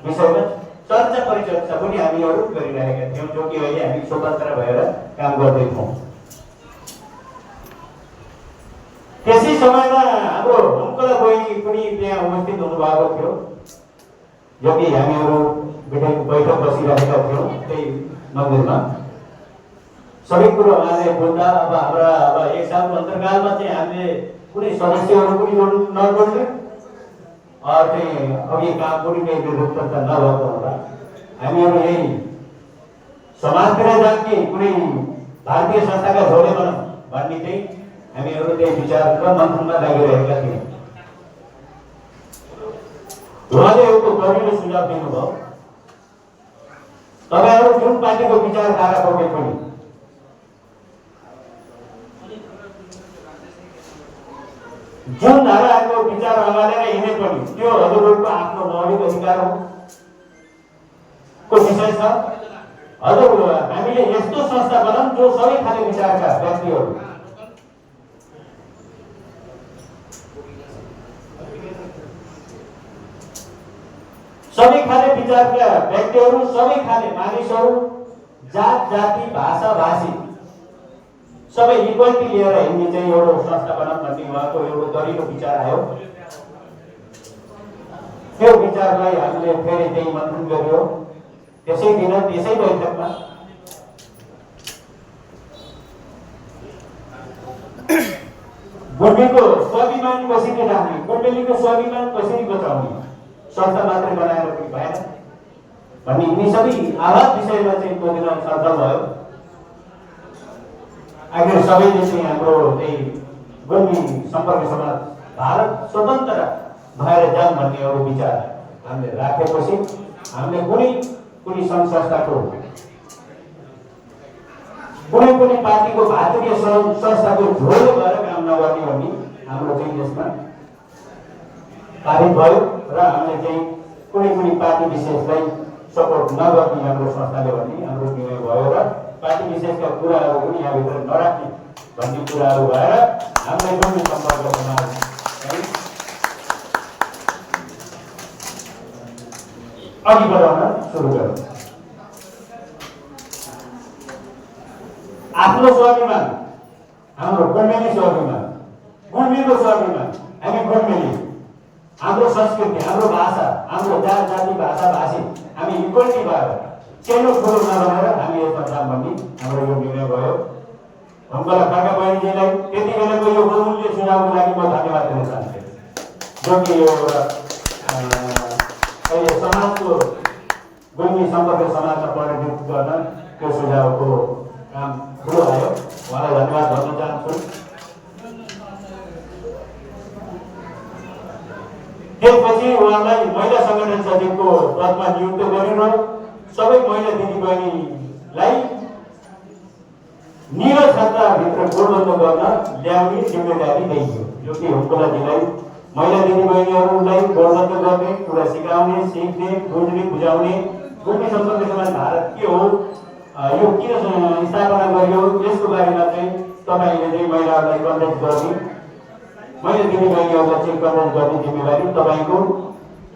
विषयमा चर्चा परिचर्चा पनि हामीहरू गरिरहेका थियौँ, जो कि अहिले हामी स्वतन्त्र भएर काम गर्दैछौँ। त्यसै समयमा हाम्रो हुम्कला बहिनी पनि त्यहाँ उपस्थित हुनुभएको थियो, जो कि हामीहरू बैठक बसिरहेका थियौँ त्यही मन्दिरमा। सबै कुरो उहाँले बोल्दा अब हाम्रा एक सालको अन्तर्कालमा चाहिँ हामीले कुनै सदस्यहरू पनि नबोल्ने चाहिँ अघि काम पनि निरन्तरता नभएको हुँदा हामीहरू यही समाजतिर जाऊँ कि कुनै भारतीय संस्थाका झोले बनाऊँ भन्ने चाहिँ हामीहरू त्यही विचार र मन्थनमा लागिरहेका थियौँ। उहाँले एउटा गरिलो सुझाव दिनुभयो, तपाईँहरू जुन पार्टीको विचारधारा बोके पनि जुन धाराको विचार अगालेर हिँडे पनि त्यो हजुरहरूको आफ्नो मौलिक अधिकार हो को विषय छ। हजुर हामीले यस्तो संस्था बनाऊँ जो सबै खाले विचारका व्यक्तिहरू सबै खाले विचारका व्यक्तिहरू सबै खाले मानिसहरू जात जाति भाषा भाषी सबै इक्वालिटी लिएर हिँड्ने चाहिँ एउटा संस्था बनाऊँ भन्ने उहाँको एउटा दरिलो विचार आयो। त्यो विचारलाई हामीले फेरि त्यही मन्थन गर्यो। त्यसै दिन त्यसै बैठकमा गुल्मीको स्वाभिमान कसरी राख्ने, गुल्मीको स्वाभिमान कसरी बचाउने संस्था मात्रै बनाएर पनि भएन भन्ने यिनी सबै आवाज विषयमा चाहिँ त्यो दिन छलफल भयो। आखिर सबैले चाहिँ हाम्रो त्यही गुल्मी सम्पर्क समाज भारत स्वतन्त्र भएर जाऊँ भन्ने एउटा विचार हामीले राखेपछि हामीले कुनै सङ्घ संस्थाको कुनै पार्टीको भारतीय संस्थाको झोलो भएर काम नगर्ने भन्ने हाम्रो चाहिँ यसमा पारित भयो र हामीले चाहिँ कुनै पार्टी विशेषलाई सपोर्ट नगर्ने हाम्रो संस्थाले भन्ने हाम्रो निर्णय भयो र पार्टी विशेषका कुराहरू पनि यहाँभित्र नराख्ने भन्ने कुराहरू भएर हामीले गुल्मी सम्पर्क समाज अघि बढाउन सुरु गर्यौँ। आफ्नो स्वाभिमान हाम्रो गुल्मेली स्वाभिमान, गुल्मीको स्वाभिमान, हामी गुल्मेली, हाम्रो संस्कृति, हाम्रो भाषा, हाम्रो जात जाति भाषा भाषी हामी इक्वलिटी भएर सानो ठुलो नबनाएर हामी यसमा जाऊँ भन्ने हाम्रो यो निर्णय भयो। हुम्कला काका बहिनीजीलाई त्यति बेलाको यो बहुमूल्य सुझावको लागि म धन्यवाद दिन चाहन्छु, जो कि यो एउटा अहिले समाजको गुल्मी सम्पर्क समाजमा परिणत गर्न त्यो सुझावको काम ठुलो आयो। उहाँलाई धन्यवाद भन्न चाहन्छु। त्यसपछि उहाँलाई महिला संगठन सचिवको पदमा नियुक्त गरेर सबै महिला दिदीबहिनीलाई निर क्षेत्रभित्र गोडबन्द गर्न ल्याउने जिम्मेदारी दिइयो, जो कि हुम्कलाजीलाई महिला दिदीबहिनीहरूलाई गोडबन्द गर्ने कुरा सिकाउने, सिक्ने, बुझ्ने, बुझाउने गुल्मी सम्पर्क समाज भारत के हो, यो किन स्थापना गरियो, यसको बारेमा चाहिँ तपाईँले चाहिँ महिलाहरूलाई कन्भेन्स गर्ने, महिला दिदीबहिनीहरूलाई चाहिँ कन्भेन्स गर्ने जिम्मेवारी तपाईँको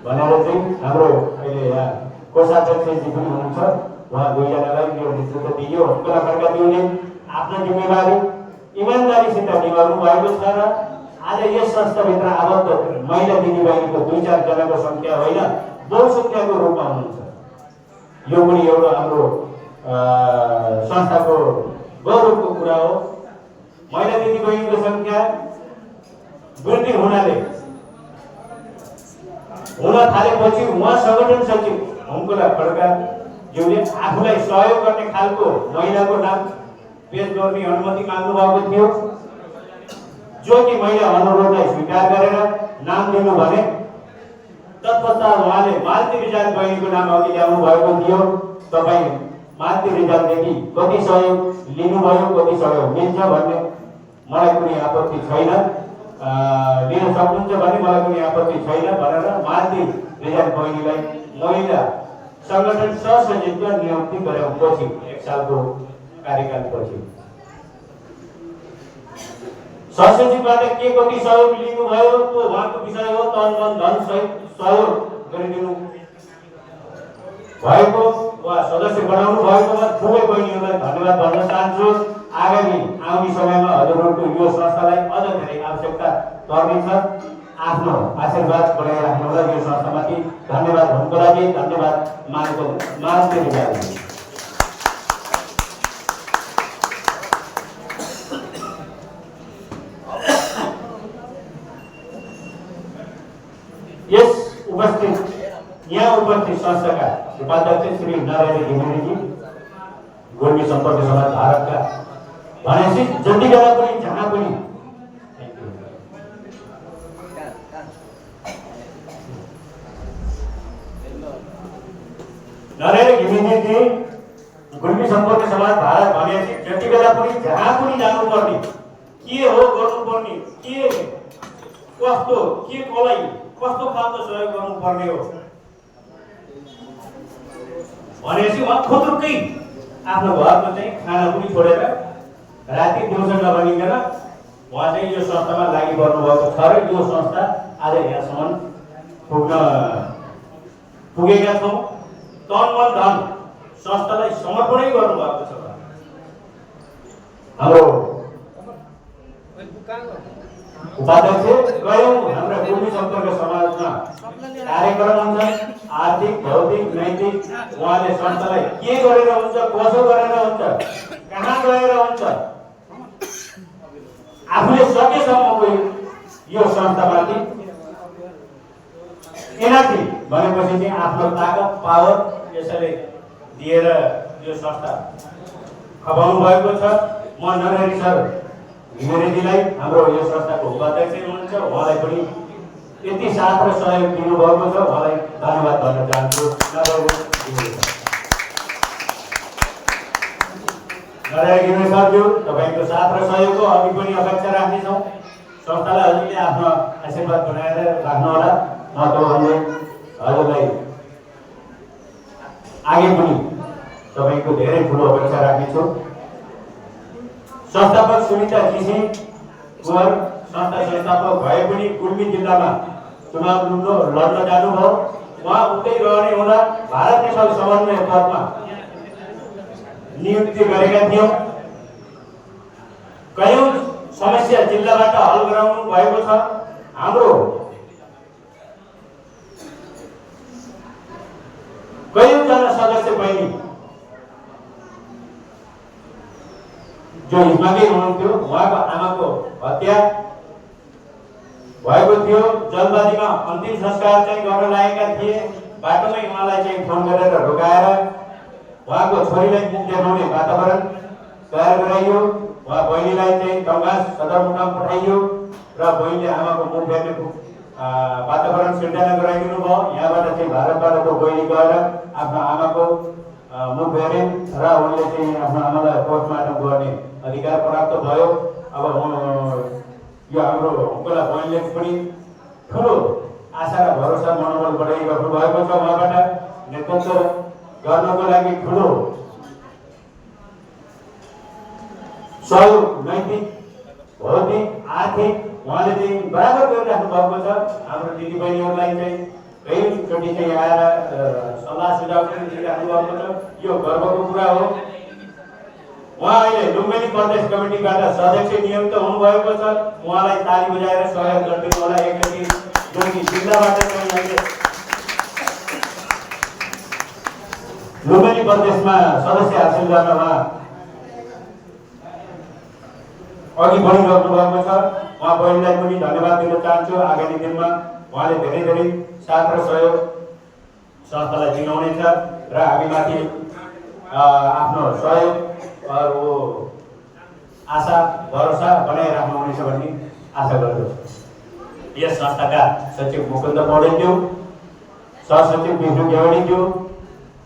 भनेर चाहिँ हाम्रो अहिले यहाँ कोषाध्यक्षजी पनि हुनुहुन्छ, उहाँ दुईजनालाई यो नेतृत्व दिइयो। हुम्कला खड्काज्यूले आफ्नो जिम्मेवारी इमान्दारीसित निभाउनु भएको छ र आज यस संस्थाभित्र आबद्ध महिला दिदीबहिनीको 2-4 जनाको सङ्ख्या होइन, बहुसङ्ख्याको रूपमा हुनुहुन्छ। यो पनि एउटा हाम्रो संस्थाको गौरवको कुरा हो। महिला दिदीबहिनीको सङ्ख्या वृद्धि हुन थालेपछि उहाँ संगठन सचिव हुम्कला खड्काज्यूले आफूलाई सहयोग गर्ने खालको महिलाको नाम पेश गर्ने अनुमति माग्नु भएको थियो, जो कि महिला अनुरोधलाई स्वीकार गरेर नाम दिनु भने तत्पश्चात उहाँले मालती रिजाल बहिनीको नाम अघि ल्याउनु भएको थियो। तपाईँ मालती रिजालदेखि कति सहयोग लिनुभयो, कति सहयोग मिल्छ भन्ने मलाई कुनै आपत्ति छैन, लिन सक्नुहुन्छ भने मलाई कुनै आपत्ति छैन भनेर मालती रिजाल बहिनीलाई महिला संगठन सहसचिवको नियुक्ति गराएपछि 1 सालको कार्यकालपछि सचिवबाट के कति सहयोग लिनुभयो त्यो उहाँको विषय हो। तन मन धन सहित सहयोग गरिदिनु भएको वा सदस्य बनाउनु भएकोमा दुवै बहिनीहरूलाई धन्यवाद भन्न चाहन्छु। आगामी आउने समयमा हजुरहरूको यो संस्थालाई अझ धेरै आवश्यकता पर्नेछ। आफ्नो आशीर्वाद बनाइराख्नुलाई यो संस्थामाथि धन्यवाद भन्नुको लागि धन्यवाद माग्दै जान्छु। यहाँ उपस्थित संस्थाका उपाध्यक्ष श्री नारायण घिमिरेजी, गुल्मी सम्पर्क समाज भारतका भनेपछि जति बेला पनि जहाँ पनि नारायण घिमिरेजी, गुल्मी सम्पर्क समाज भारत भनेपछि जति बेला पनि जहाँ पनि जानुपर्ने, के हो गर्नुपर्ने, के कस्तो के कसलाई कस्तो खालको सहयोग गर्नुपर्ने हो भनेपछि उहाँ खुद्रुकै आफ्नो घरमा चाहिँ खाना पनि छोडेर राति दिउँसो नबनिकन उहाँ चाहिँ यो संस्थामा लागि पर्नुभएको छ र यो संस्था आज यहाँसम्म पुगेका छौँ। तन मन धन संस्थालाई समर्पणै गर्नुभएको छ। हाम्रो उपाध्यक्ष गयौँ हाम्रा गुल्मी सम्पर्क समाजमा कार्यक्रम हुन्छ, आर्थिक भौतिक नैतिक उहाँले संस्थालाई के गरेर हुन्छ, कसो गरेर हुन्छ, कहाँ गएर हुन्छ, आफूले सकेसम्मको यो संस्थामाथि एनर्जी भनेपछि चाहिँ आफ्नो ताकत पावर यसैले दिएर यो संस्था खपाउनु भएको छ। म नरहरी सर घिमिरेजीलाई हाम्रो यो संस्थाको उपाध्यक्ष हुनुहुन्छ, उहाँलाई पनि यति साथ र सहयोग दिनुभएको छ, उहाँलाई धन्यवाद भन्न चाहन्छु। नारायण घिमिरे सरज्यू, तपाईँको साथ र सहयोगको अघि पनि अपेक्षा राख्नेछौँ। संस्थालाई हजुरले आफ्नो आशीर्वाद बनाएर राख्नुहोला। म तपाईँले हजुरलाई आगे पनि तपाईँको धेरै ठुलो अपेक्षा राख्नेछु। संस्थापक सुनिता जीसी कुँवर संस्था संस्थापक भए पनि गुल्मी जिल्लामा चुनाव लड्न जानुभयो। उहाँ उतै रहने हुँदा भारत नेपाल समन्वय पदमा नियुक्ति गरेका थियौँ। कयौँ समस्या जिल्लाबाट हल गराउनु भएको छ। हाम्रो कयौँजना सदस्य बहिनी जो हिमालय हुनुहुन्थ्यो, उहाँको आमाको हत्या भएको थियो। जलबाजीमा अन्तिम संस्कार चाहिँ गर्न लागेका थिए। बाटोमै उहाँलाई चाहिँ फोन गरेर रोकाएर उहाँको छोरीलाई मुख देखाउने वातावरण तयार गराइयो। उहाँ बहिनीलाई चाहिँ टङ्गास सदरमुकाम पठाइयो र बहिनीले आमाको मुख देख्ने वातावरण सिर्जना गराइदिनु भयो। यहाँबाट चाहिँ भारतबाट बहिनी गएर आफ्नो आमाको मुख हेरे र उनले चाहिँ आफ्नो आमालाई पोस्टमार्टम गर्ने अधिकार प्राप्त भयो। अब यो हाम्रो उनकोलाई बहिनीले पनि ठुलो आशा र भरोसा मनोबल बढाइराख्नु भएको छ। उहाँबाट नेतृत्व गर्नको लागि ठुलो सहयोग नैतिक भौतिक आर्थिक उहाँले चाहिँ बराबर गरिराख्नु भएको छ। हाम्रो दिदीबहिनीहरूलाई चाहिँ कहीँचोटि चाहिँ आएर सल्लाह सुझाव पनि दिइराख्नु भएको छ। यो गर्वको कुरा हो। उहाँ अहिले लुम्बिनी प्रदेश कमिटीबाट सदस्य नियुक्त हुनुभएको छ। उहाँलाई ताली बजाएर सहयोग गरिदिनु होला। एकचोटि जो जिल्लाबाट चाहिँ अहिले लुम्बिनी प्रदेशमा सदस्य हासिल गर्न उहाँ अघि बढिरहनु भएको छ। उहाँ बहिनीलाई पनि धन्यवाद दिन चाहन्छु। आगामी दिनमा उहाँले धेरै धेरै साथ र सहयोग संस्थालाई दिनुहुनेछ र हामीमाथि आफ्नो सहयोग वो आशा भरोसा बनाइराख्नुहुनेछ भन्ने आशा गर्दछु। यस संस्थाका सचिव मुकुन्द पौडेलज्यू, सहसचिव विष्णु गेवाडीज्यू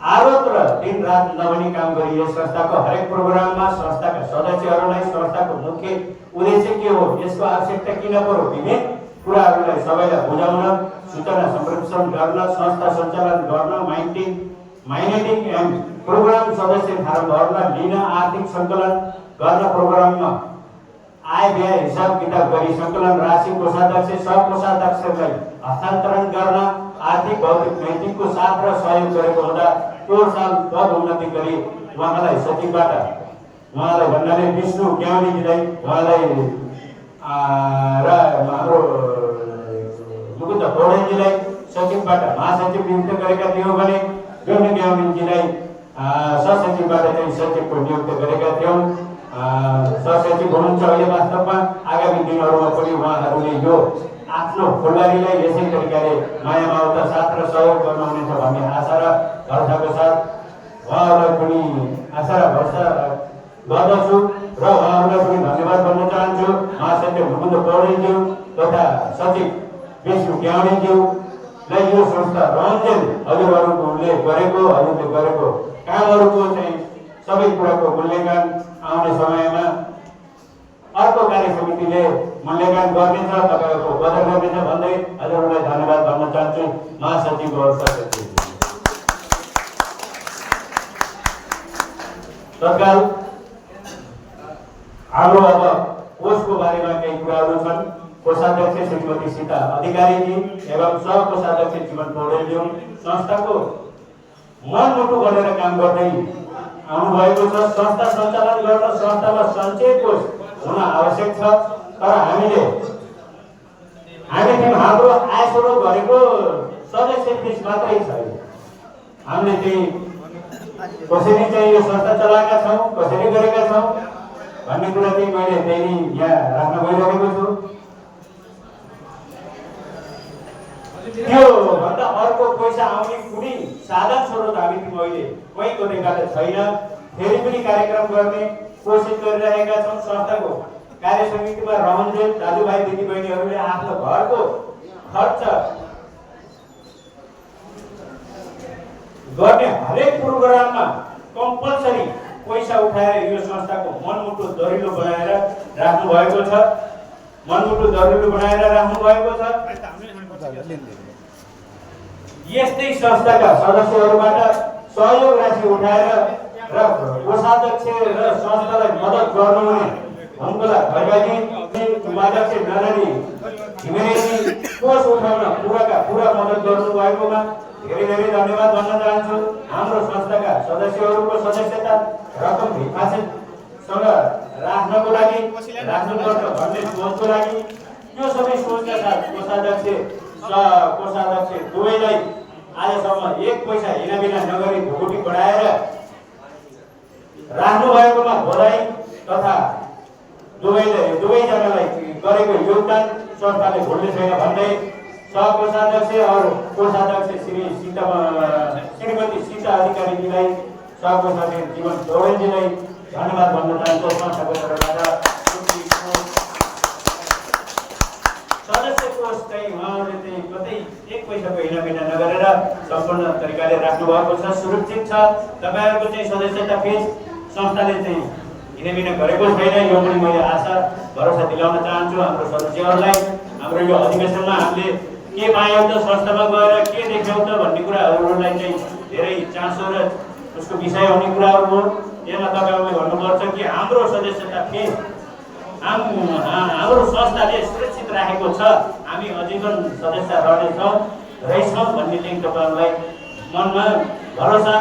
आरोप र दिन रात नभनी काम गरी यस संस्थाको हरेक प्रोग्राममा संस्थाका सदस्यहरूलाई संस्थाको मुख्य उद्देश्य के हो, यसको आवश्यकता किन पर्यो, विभिन्न कुराहरूलाई सबैलाई बुझाउन, सूचना संप्रेषण गर्न, संस्था सञ्चालन गर्न, माइनेटिङ एन्ड प्रोग्राम सदस्य फारमहरूलाई लिन, आर्थिक सङ्कलन गर्न, प्रोग्राममा आय व्यय हिसाब किताब गरी सङ्कलन राशि कोषाध्यक्ष सहकोषाध्यक्षलाई हस्तान्तरण गर्न आर्थिक भौतिक नैतिकको साथ र सहयोग गरेको हुँदा त्यो साल पदोन्नति गरी उहाँलाई सचिवबाट उहाँलाई भन्नाले विष्णु क्याउलीजीलाई उहाँलाई र हाम्रो मुकुन्द पौडेलजीलाई सचिवबाट महासचिव नियुक्त गरेका थियौँ भने विष्णु क्याउलीजीलाई सहसचिवबाट चाहिँ सचिवको नियुक्त गरेका थियौँ। सहसचिव हुनुहुन्छ अहिले। वास्तवमा आगामी दिनहरूमा पनि उहाँहरूले यो आफ्नो फुलबारीलाई यसै तरिकाले माया ममता साथ र सहयोग गर्नुहुनेछ भन्ने आशा र भरोसाको साथ उहाँहरूलाई पनि आशा र भरोसा गर्दछु र उहाँहरूलाई पनि धन्यवाद भन्न चाहन्छु। महासचिव मुकुन्द पौडेलज्यू तथा सचिव विष्णु क्याउलीज्यूलाई यो संस्था रहन्जेल हजुरहरूले गरेको कामहरूको चाहिँ सबै कुराको मूल्याङ्कन आउने समयमा अर्को कार्य समितिले मूल्याङ्कन गर्नेछ, तपाईँहरूको बदल गर्नेछ भन्दै हजुरहरूलाई धन्यवाद भन्न चाहन्छु। महासचिव और सचिव तत्काल हाम्रो अब कोषको बारेमा केही कुराहरू छन्। कोषाध्यक्ष श्रीमती सीता अधिकारीजी एवं सहकोषाध्यक्ष जीवन पौडेलज्यू संस्थाको मनमुटु गरेर काम गर्दै आउनुभएको छ। संस्था सञ्चालन गर्न संस्थामा सञ्चय कोष हुन आवश्यक छ, तर हामीले हाम्रो आय स्रोत गरेको सदस्य फीस मात्रै छैन। हामीले चाहिँ कसरी चाहिँ यो संस्था चलाएका छौँ, कसरी गरेका छौँ भन्ने कुरा चाहिँ मैले त्यही यहाँ राख्न गइरहेको छु। त्यो भन्दा अर्को पैसा आउने कुनै साधन स्रोत हामी अहिले कहीँ कतैबाट छैन। फेरि पनि कार्यक्रम गर्ने कोसिस गरिरहेका छौँ। संस्थाको कार्य समितिमा रहन्जेल दाजुभाइ दिदीबहिनीहरूले आफ्नो घरको खर्च गर्ने हरेक प्रोग्राममा कम्पलसरी पैसा उठाएर यो संस्थाको मनमुटु दरिलो बनाएर राख्नु भएको छ। यस्तै संस्थाका सदस्यहरूबाट सहयोग राशि उठाएर र कोषाध्यक्ष र संस्थालाई मद्दत गर्नुहुने हुम्कला खैबाजी उपाध्यक्ष नारायणी घिमिरेजी कोष उठाउन पुरा मद्दत गर्नुभएकोमा धेरै धेरै धन्यवाद भन्न चाहन्छु। हाम्रो संस्थाका सदस्यहरूको सदस्यता रकम हिफाजतसँग राख्नको लागि राख्नुपर्छ भन्ने सोचको लागि यो सबै सोचका साथ कोषाध्यक्ष दुवैलाई आजसम्म एक पैसा हिनाबिना नगरी ढुकुटी बढाएर राख्नु भएकोमा बधाई तथा दुवैजनालाई गरेको योगदान संस्थाले भुल्ने छैन भन्दै सहकोषाध्यक्ष और कोषाध्यक्ष श्रीमती सीता अधिकारीजीलाई सहकोषाध्यक्ष जीवन पौडेलजीलाई धन्यवाद भन्न चाहन्छु। संस्थाको तर्फबाट सदस्य कोष चाहिँ उहाँहरूले चाहिँ कतै एक पैसाको हिनाबिना नगरेर सम्पूर्ण तरिकाले राख्नु भएको छ, सुरक्षित छ। तपाईँहरूको चाहिँ सदस्यता फीस संस्थाले चाहिँ हिनाबिना गरेको छैन, यो पनि मैले आशा भरोसा दिलाउन चाहन्छु हाम्रो सदस्यहरूलाई। हाम्रो यो अधिवेशनमा हामीले के पायौँ त, संस्थामा गएर के देख्यौँ त भन्ने कुराहरूलाई चाहिँ धेरै चासो र उसको विषय हुने कुराहरू हो। यसमा तपाईँहरूले भन्नुपर्छ कि हाम्रो सदस्यता फीस हाम्रो संस्थाले सुरक्षित राखेको छ, हामी अझै सदस्य रहेछौँ भन्ने चाहिँ तपाईँहरूलाई मनमा भरोसा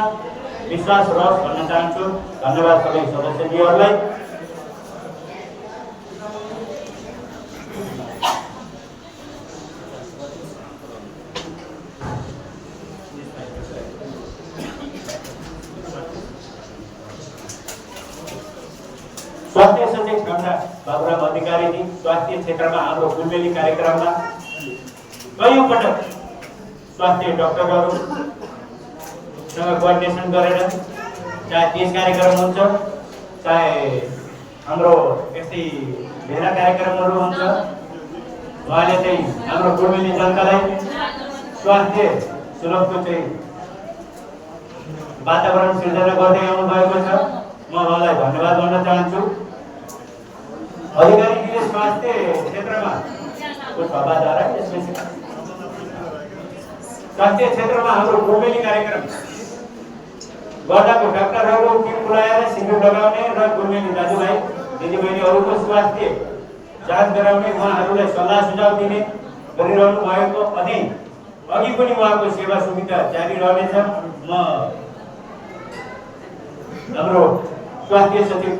विश्वास रहोस् भन्न चाहन्छु। धन्यवाद सबै सदस्यजीहरूलाई। स्वास्थ्य सचिव खण्डा बाबुराम अधिकारीजी स्वास्थ्य क्षेत्रमा हाम्रो गुलबेली कार्यक्रममा कयौं पटक स्वास्थ्य डाक्टरहरूसँग कोअर्डिनेसन गरेर चाहे त्यस कार्यक्रम हुन्छ, चाहे हाम्रो यस्तै भेला कार्यक्रमहरू हुन्छ, उहाँले चाहिँ हाम्रो गुलबेली जनतालाई स्वास्थ्य सुलभको चाहिँ वातावरण सिर्जना गर्दै आउनु भएको छ। म उहाँलाई धन्यवाद भन्न चाहन्छु। अधिकारीले स्वास्थ्य क्षेत्रमा स्वास्थ्य क्षेत्रमा हाम्रो गुलबेली कार्यक्रम गर्दाको डाक्टरहरू टिम बोलाएर सिन्दुर लगाउने र गुलबेली दाजुभाइ दिदीबहिनीहरूको स्वास्थ्य जाँच गराउने उहाँहरूलाई सल्लाह सुझाव दिने गरिरहनु भएको अनि अघि पनि उहाँको सेवा सुविधा जारी रहनेछ। म हाम्रो स्वास्थ्य सचिव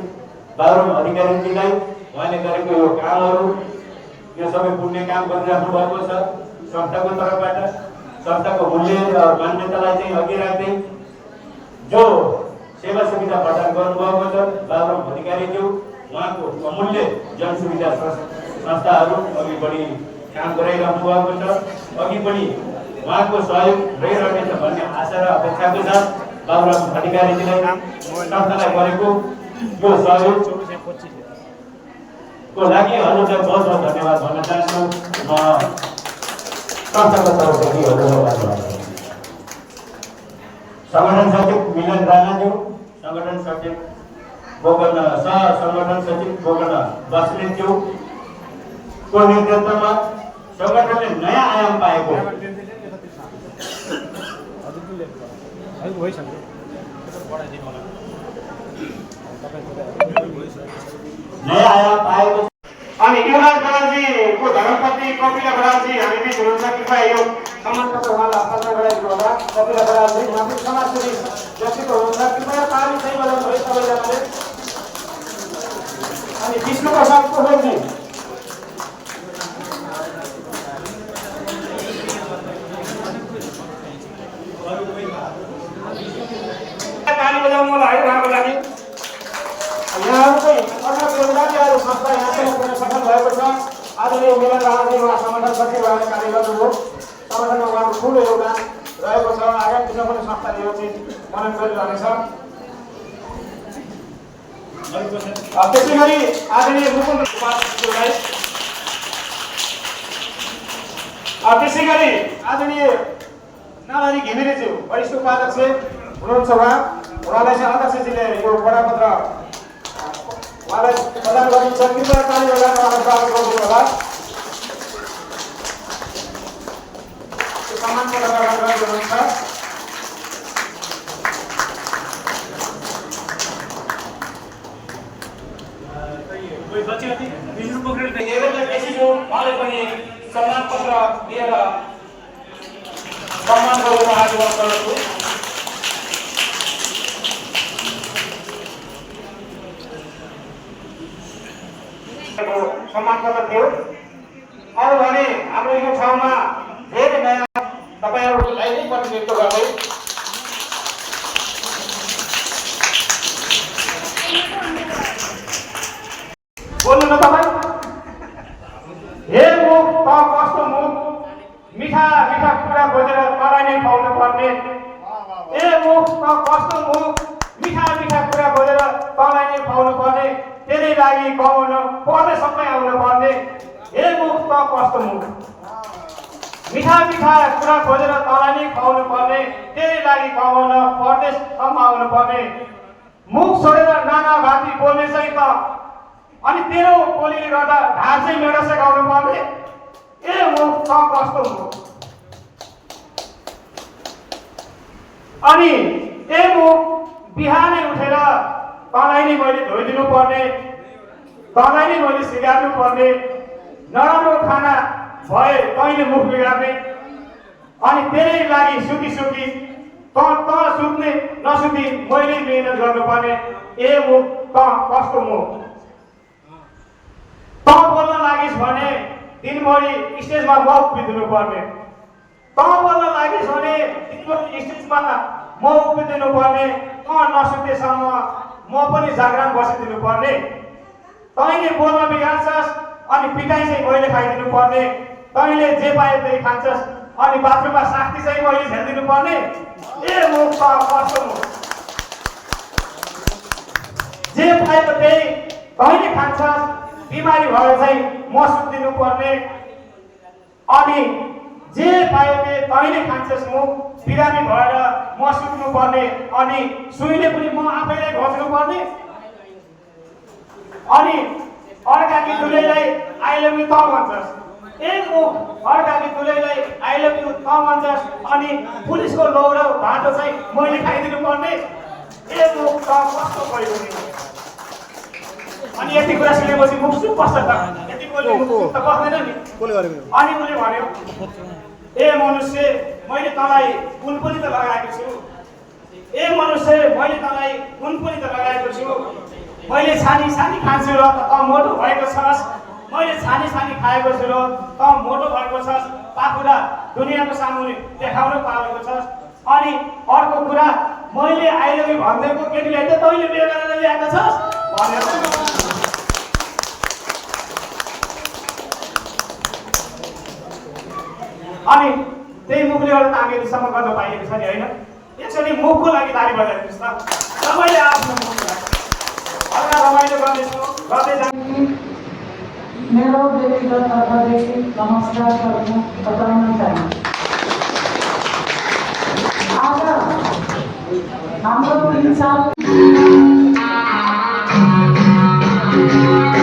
बाबुराम अधिकारीजीलाई उहाँले गरेको यो कामहरू यो सबै पुण्य काम गरिराख्नु भएको छ संस्थाको तर्फबाट। संस्थाको मूल्य र मान्यतालाई चाहिँ अघि राख्दै जो सेवा सुविधा प्रदान गर्नुभएको छ बाबुराम अधिकारीज्यू उहाँको अमूल्य जनसुविधा संस्थाहरू अघि बढी काम गराइरहनु भएको छ। अघि पनि उहाँको सहयोग रहिरहनेछ भन्ने आशा र अपेक्षाको साथ बाबुराम अधिकारीजीलाई संस्थालाई गरेको यो सहयोगको लागि हजुरलाई बहुत बहुत धन्यवाद भन्न चाहन्छु। म संस्थाको तर्फदेखि हजुरलाई संगठन सचिव मिलन राणाज्यू, संगठन सचिव गोकर्ण सह संगठन सचिव गोकर्ण बस्नेतज्यू को नेतृत्वमा संगठनले नयाँ आयाम पाएको नयाँ आयाम पाएको अनि युवराज बरालजीको धर्मपत्नी कपिला बरालजी हामी बिच हुनुहुन्छ। कृपया यो सम्मानपत्र उहाँलाई हस्तान्तरण गराइदिनु होला। कपिला बरालजी उहाँको समाजसेवी व्यक्तित्व हुनुहुन्छ। कृपया ताली चाहिँ बजाउनु है सबैजनाले। अनि विष्णु प्रसाद पोखरेलजी ताली बजाउनु होला है उहाँको लागि। यहाँहरू चाहिँ अर्को बेलुकाहरू संस्था यहाँसम्म पुग्न सफल भएको छ। आदरणीय मिलन राणाजी उहाँ संगठन सचिव भएर कार्य गर्नुभयो। संगठनमा उहाँको ठुलो योगदान रहेको छ। आगामी दिनमा पनि संस्थाले यो चिज मनन गरिरहनेछ। त्यसै गरी आदरणीय मुकुन्द उपाध्यायज्यूलाई, त्यसै गरी आदरणीय नरहरि घिमिरेज्यू वरिष्ठ उपाध्यक्ष हुनुहुन्छ। उहाँलाई चाहिँ अध्यक्षजीले यो बडापत्र उहाँलाई प्रदान गरिन्छ। कृपया ताली बजाएर उहाँलाई स्वागत गरिदिनु होला। सम्मान प्रदान गर्नुहुन्छ। उहाँले पनि सम्मान पत्र दिएर सम्मान गरेर आग्रह गर्छु। सम्मान पत्र थियो। अब भने हाम्रो यो ठाउँमा धेरै नयाँ तपाईँहरूलाई नै प्रतिनिधित्व गर्दै बोल्नु न तपाईँ। हे मुख त कस्तो मुख, मिठा मिठा कुरा खोजेर तराई नै पाउनु पर्ने। ए मुख त कस्तो मुख, मिठा मिठा कुरा खोजेर तराई नै पाउनु पर्ने। तेरै लागि कमाउन परदेशमै आउनु पर्ने। हे मुख त कस्तो मुख, मिठा मिठा कुरा खोजेर तँलाई नै खुवाउनु पर्ने। तेरै लागि कमाउन परदेशसम्म आउनु पर्ने। मुख छोडेर नाना भाती बोल्ने चाहिँ त अनि तेरो बोलीले गर्दा ढाड चाहिँ मेढो सिकाउनु पर्ने। ए मुख त कस्तो मुख, अनि ए मुख बिहानै उठेर तँलाई नै मैले धोइदिनु पर्ने, तँलाई नै मैले सिगार्नु पर्ने। नराम्रो खाना भए तैँले मुख बिगार्ने, अनि तेरै लागि सुकी सुकी त सुत्ने नसुती मैले मेहनत गर्नुपर्ने। ए मुख त कस्तो मुख, त बोल्न लागिस् भने दिनभरि स्टेजमा म उभिदिनु पर्ने। त बोल्न लागिस् भने दिनभरि स्टेजमा म उभिदिनु पर्ने। त नसुतेसम्म म पनि जागरण बसिदिनु पर्ने। तैँले बोल्न बिगार्छस् अनि पिटाइ चाहिँ मैले खाइदिनु पर्ने। तैँले जे पाए त्यही खान्छस् अनि बाथरुममा साथी चाहिँ मैले झेलिदिनु पर्ने। ए मुख त कस्तो मुख, जे पाएको त्यही तैँले खान्छस्, बिमारी भएर चाहिँ म सुत्दिनु पर्ने। अनि जे पायो त्यही तैँले खान्छस्, मुख बिरामी भएर म सुत्नु पर्ने। अनि सुईले पनि म आफैलाई घोच्नु पर्ने। अनि अर्काकी दुलैलाई आई लभ यु त भन्छस्। ए मुख अर्काकी दुलैलाई आई लभ यु त भन्छस् अनि पुलिसको लौरो भाटो चाहिँ मैले खाइदिनु पर्ने। ए मुख त कस्तो भयो नि। अनि यति कुरा सुनेपछि मुख चुप बस्छ त यति बोल्ने मुख चुप त बस्दैन नि अनि उसले भन्यो ए मनुष्य मैले तँलाई कुन पनि त लगाएको छु ए मनुष्य मैले तँलाई कुन पनि त लगाएको छु मैले छानी छानी खान्छु र त मोटो भएको छस् मैले छानी छानी खाएको छु र त मोटो भएको छस् पाखुरा दुनियाँको सामुने देखाउन पाएको छस् अनि अर्को कुरा मैले आई लभ यु भन्दैको केटीलाई त तैँले बिहे गरेर ल्याएको छस् भनेर अनि त्यही मुखले एउटा तामेरीसम्म गर्न पाइएको छ नि होइन यसरी मुखको लागि ताली बजाइदिनुहोस् त सबैले आफ्नो मुखलाई हल्का रमाइलो गर्नेछौँ गर्दै जानु मेरो व्यक्तिगत तर्फदेखि नमस्कार गर्नु बताउन चाहन्छु आज हाम्रो 3 साल Thank you.